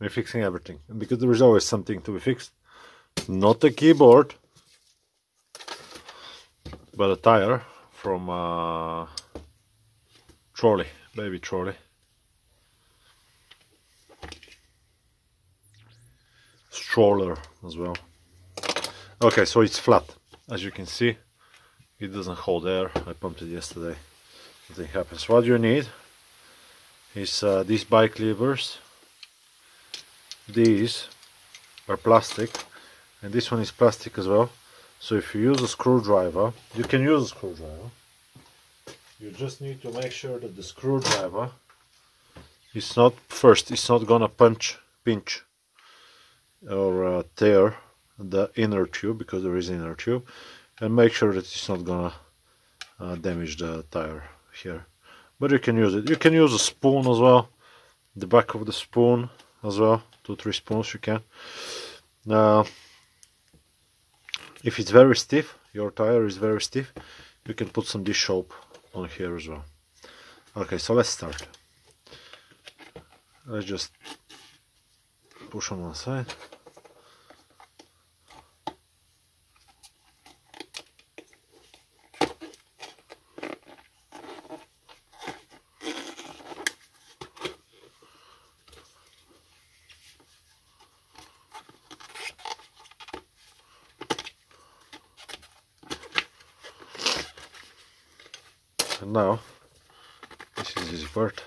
we're fixing everything, and because there is always something to be fixed. Not a keyboard, but a tire from trolley, baby trolley. Stroller as well. Okay, so it's flat, as you can see. It doesn't hold air. I pumped it yesterday. Nothing happens. What you need is these bike levers. These are plastic, and this one is plastic as well. So if you use a screwdriver, you can use a screwdriver. You just need to make sure that the screwdriver is not it's not gonna pinch or tear the inner tube, because there is inner tube, and make sure that it's not gonna damage the tire here. But you can use it. You can use a spoon as well, the back of the spoon as well, 2-3 spoons you can. If it's very stiff, your tire is very stiff, you can put some dish soap on here as well. Okay, so let's start. Let's just push on one side. And now, this is the easy part.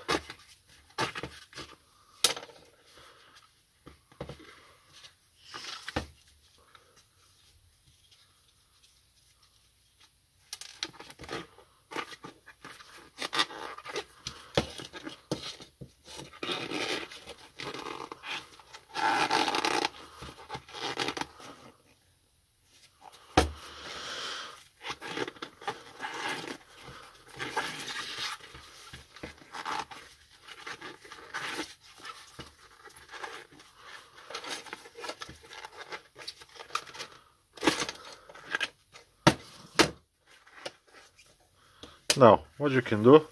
Now, what you can do,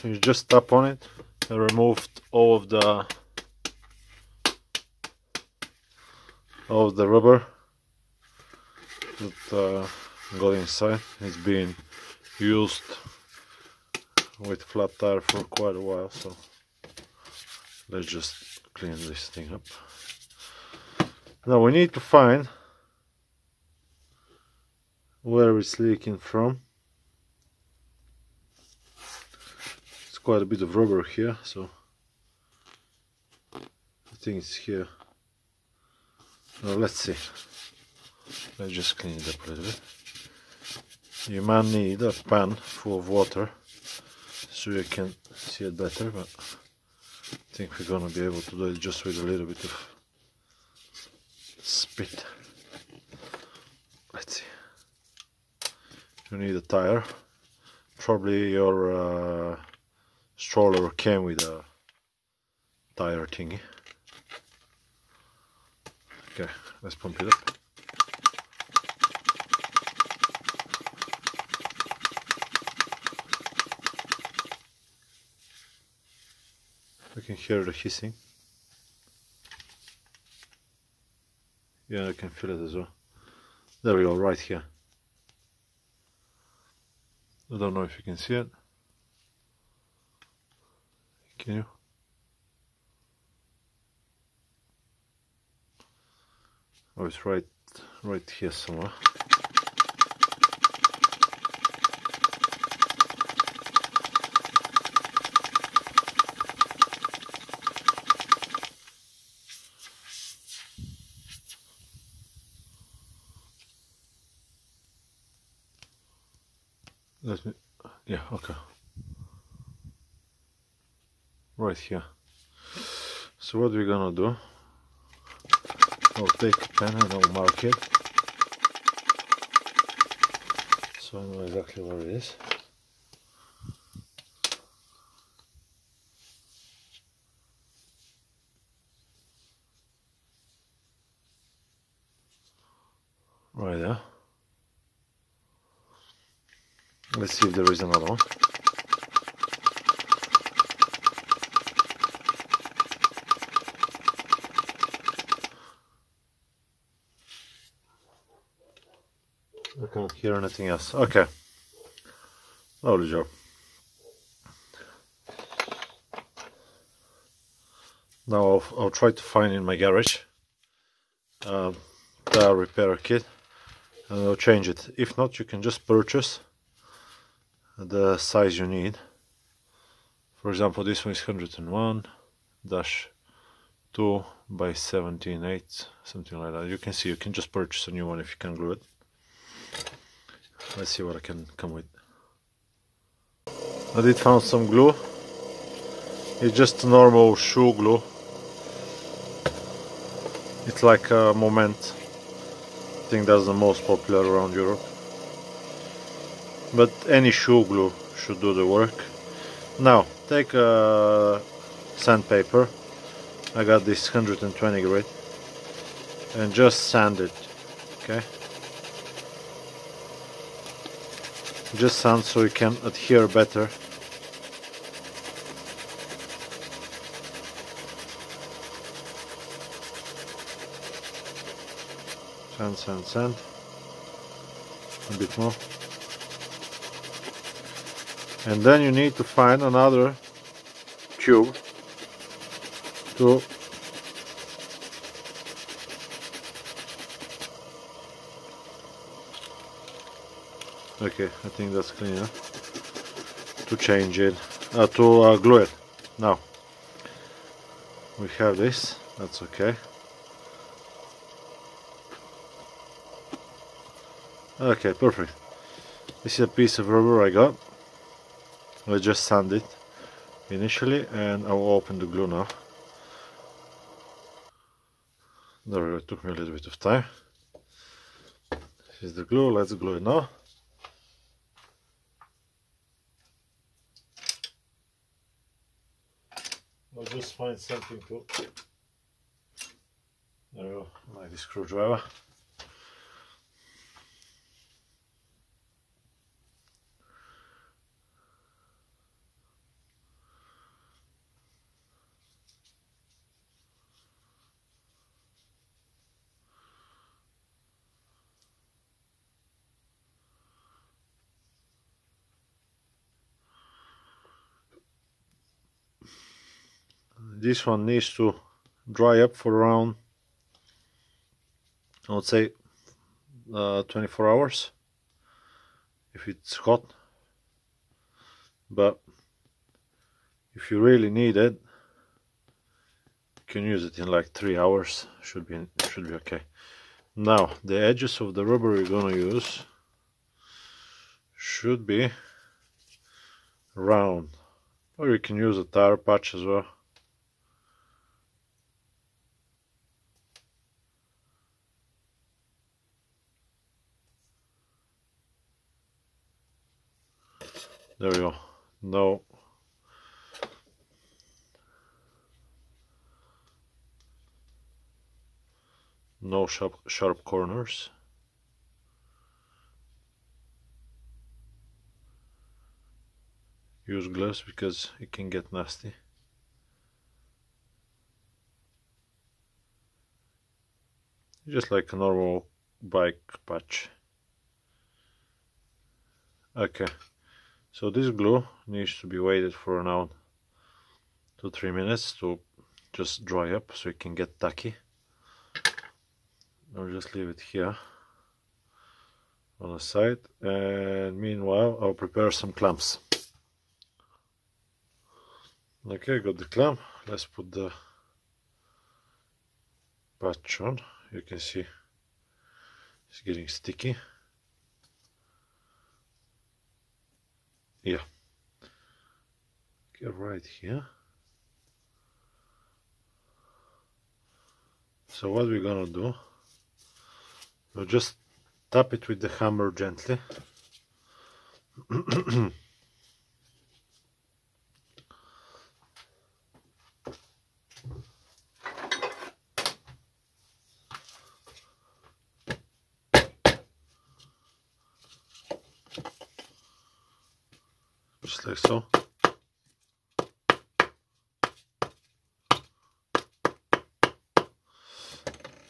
you just tap on it and remove all of the rubber that got inside. It's been used with flat tire for quite a while, so let's just clean this thing up. Now we need to find where it's leaking from. Quite a bit of rubber here, so I think it's here. Now let's see. Let's just clean it up a little bit. You might need a pan full of water so you can see it better, but I think we're gonna be able to do it just with a little bit of spit. Let's see. You need a tire. Probably your stroller came with a tire thingy. Okay, let's pump it up. I can hear the hissing. Yeah, I can feel it as well. There we go, right here. I don't know if you can see it. Can you? Oh, it's right here somewhere. Let me, yeah, okay. Right here. So what we're gonna do, I'll take a pen and I'll mark it so I know exactly where it is. Right there. Let's see if there is another one. I can't hear anything else. Okay, lovely job. Now I'll try to find in my garage the repair kit, and I'll change it. If not, you can just purchase the size you need. For example, this one is 101-2 by 17.8, something like that. You can see, you can just purchase a new one if you can glue it. Let's see what I can come with. I did found some glue. It's just normal shoe glue. It's like a Moment. I think that's the most popular around Europe. But any shoe glue should do the work. Now, take a sandpaper. I got this 120 grit. And just sand it. Okay? Just sand so it can adhere better. Sand, sand, sand. A bit more. And then you need to find another tube to okay, I think that's clean enough to change it, to glue it. Now we have this, that's okay. Okay, perfect. This is a piece of rubber I got. I just sand it initially, and I will open the glue now. There we go, it took me a little bit of time. This is the glue, let's glue it now. I'll just find something to... There we go, like this screwdriver. This one needs to dry up for around, I would say, 24 hours if it's hot. But if you really need it, you can use it in like 3 hours. Should be okay. Now the edges of the rubber you're gonna use should be round, or you can use a tire patch as well. There we go. No sharp corners. Use gloves because it can get nasty. Just like a normal bike patch. Okay. So this glue needs to be waited for around 2-3 minutes to just dry up so it can get tacky. I'll just leave it here on the side, and meanwhile I'll prepare some clamps. Okay, got the clamp. Let's put the patch on. You can see it's getting sticky. Yeah, get right here. So what we're gonna do, we'll just tap it with the hammer gently. Just like so.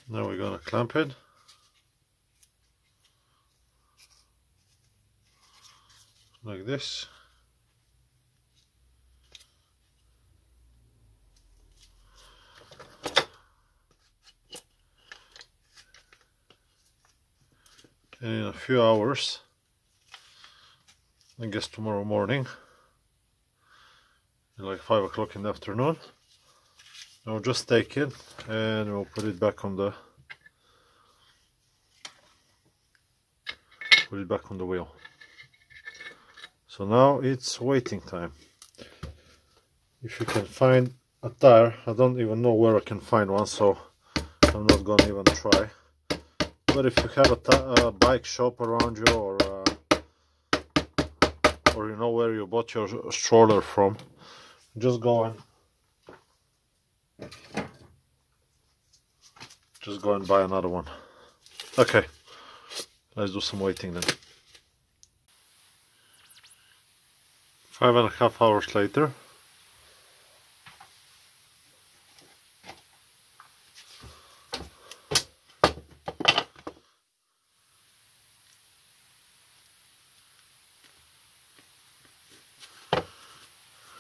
Now we're gonna clamp it. like this. And in a few hours, I guess tomorrow morning, like 5 o'clock in the afternoon, I'll just take it and we'll put it back on the wheel. So now it's waiting time. If you can find a tire, I don't even know where I can find one, so I'm not gonna even try. But if you have a bike shop around you, or you know where you bought your stroller from, just go and buy another one. Okay, let's do some waiting then. 5.5 hours later.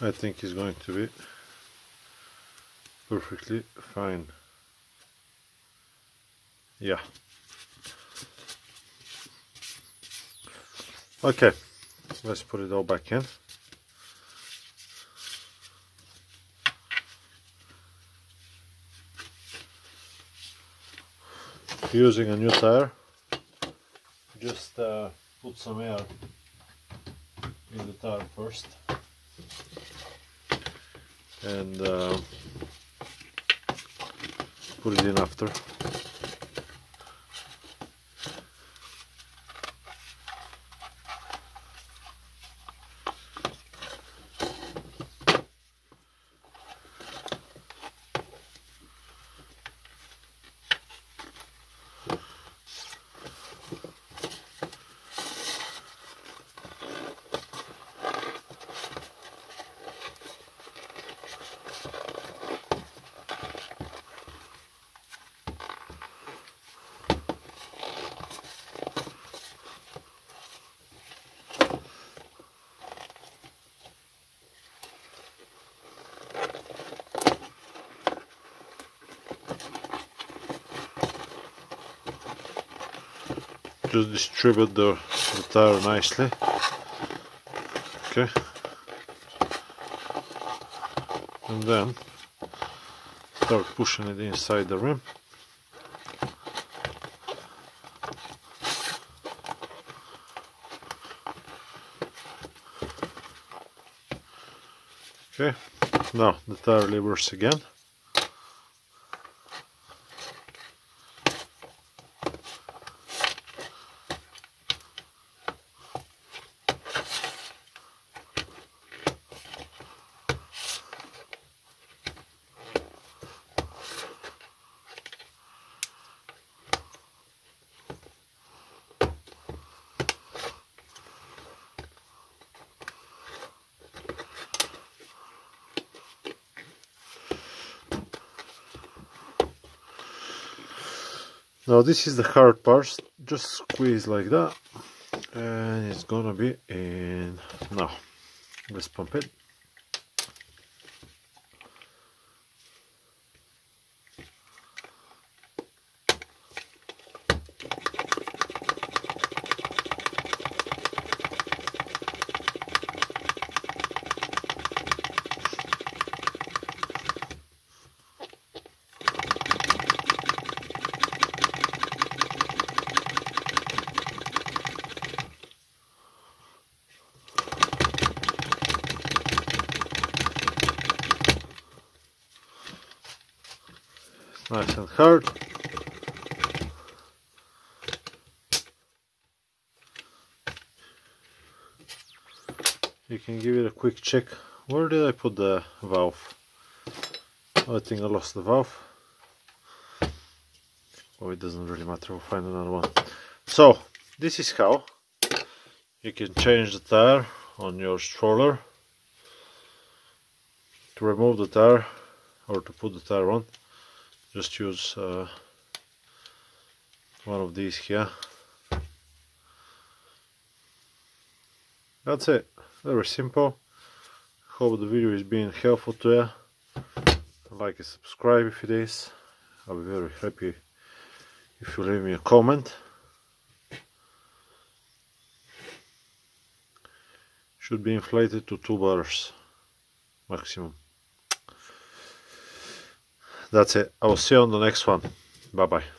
I think it's going to be perfectly fine. Yeah. Okay, let's put it all back in. Using a new tire, just put some air in the tire first, and put it in after. Just distribute the tire nicely. Okay, and then start pushing it inside the rim. Okay, now the tire levers again. Now this is the hard part, just squeeze like that and it's gonna be in. Now let's pump it. Nice and hard. You can give it a quick check. Where did I put the valve? Oh, I think I lost the valve. Oh, it doesn't really matter, we'll find another one. So, this is how you can change the tire on your stroller. To remove the tire or to put the tire on, just use one of these here. That's it. Very simple. Hope the video is being helpful to you. Like and subscribe if it is. I'll be very happy if you leave me a comment. Should be inflated to 2 bars maximum. That's it. I will see you on the next one. Bye bye.